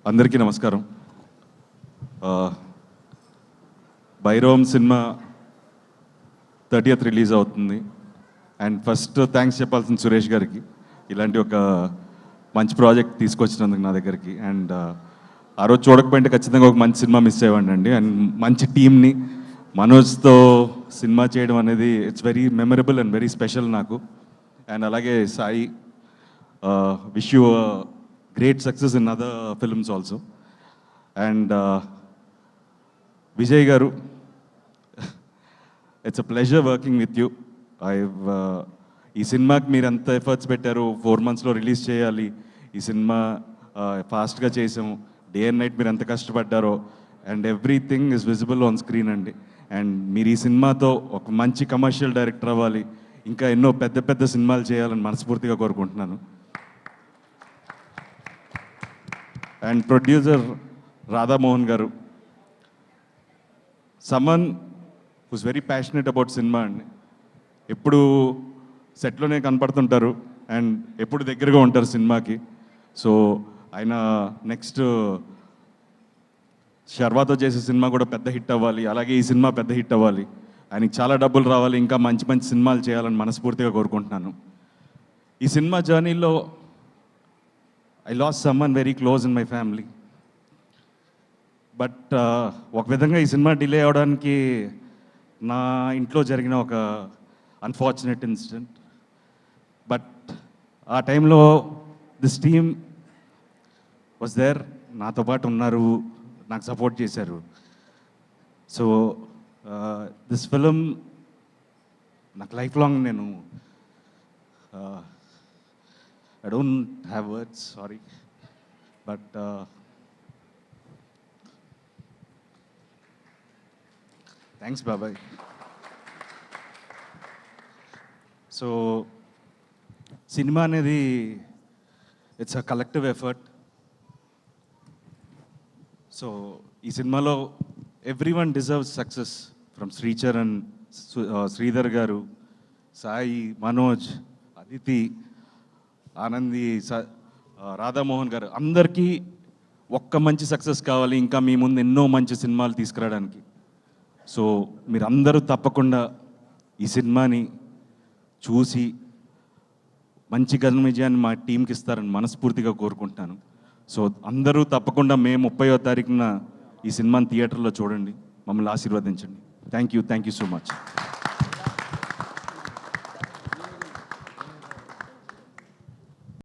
అందరికీ నమస్కారం. Bhairavam cinema 30th release అవుతుంది. అండ్ ఫస్ట్ థ్యాంక్స్ చెప్పాల్సిన సురేష్ గారికి ఇలాంటి ఒక మంచి ప్రాజెక్ట్ తీసుకొచ్చినందుకు నా దగ్గరికి. అండ్ ఆ రోజు చూడకపోయింటే ఖచ్చితంగా ఒక మంచి సినిమా మిస్ అయ్యేవాడిని అండి. అండ్ మంచి టీమ్ని మనోజ్తో సినిమా చేయడం అనేది it's very memorable and very special నాకు. అండ్ అలాగే Sai, wish you great success in other films also. And Vijay garu, it's a pleasure working with you. I've ఈ సినిమాకి మీరు ఎంత ఎఫర్ట్స్ పెట్టారు, 4 monthsలో రిలీజ్ చేయాలి, ఈ సినిమా ఫాస్ట్గా చేసాము, డే అండ్ నైట్ మీరు ఎంత కష్టపడ్డారో, and everything is visible on screen అండి. అండ్ మీరు ఈ సినిమాతో ఒక మంచి కమర్షియల్ డైరెక్టర్ అవ్వాలి, ఇంకా ఎన్నో పెద్ద పెద్ద సినిమాలు చేయాలని మనస్ఫూర్తిగా కోరుకుంటున్నాను. అండ్ ప్రొడ్యూసర్ రాధామోహన్ గారు, someone who's very passionate about cinema అండి. ఎప్పుడు సెట్లోనే కనపడుతుంటారు అండ్ ఎప్పుడు దగ్గరగా ఉంటారు సినిమాకి. సో ఆయన నెక్స్ట్ శర్వాతో చేసే సినిమా కూడా పెద్ద హిట్ అవ్వాలి, అలాగే ఈ సినిమా పెద్ద హిట్ అవ్వాలి, ఆయనకి చాలా డబ్బులు రావాలి, ఇంకా మంచి మంచి సినిమాలు చేయాలని మనస్ఫూర్తిగా కోరుకుంటున్నాను. ఈ సినిమా జర్నీలో I lost someone very close in my family. But ఒక విధంగా ఈ సినిమా డిలే అవడానికి నా ఇంట్లో జరిగిన ఒక అన్ఫార్చునేట్ ఇన్సిడెంట్. బట్ ఆ టైంలో దిస్ టీమ్ వాజ్ దేర్, నాతో పాటు ఉన్నారు, నాకు సపోర్ట్ చేశారు. సో దిస్ ఫిలిం నాకు లైఫ్ లాంగ్ నేను I don't have words, sorry. But thanks, Babai. So, cinema anedi, it's a collective effort. So, ee cinemalo everyone deserves success, from Sricharan, Sridhar garu, Sai, Manoj, Aditi, Anandi, Radha Mohan గారు, అందరికీ ఒక్క మంచి success కావాలి, ఇంకా మీ ముందు ఎన్నో మంచి సినిమాలు తీసుకురావడానికి. సో మీరందరూ తప్పకుండా ఈ సినిమాని చూసి మంచి ఘన విజయాన్ని మా టీంకి ఇస్తారని మనస్ఫూర్తిగా కోరుకుంటున్నాను. సో అందరూ తప్పకుండా మే 30వ తారీఖున ఈ సినిమాని థియేటర్లో చూడండి, మమ్మల్ని ఆశీర్వదించండి. Thank you so much.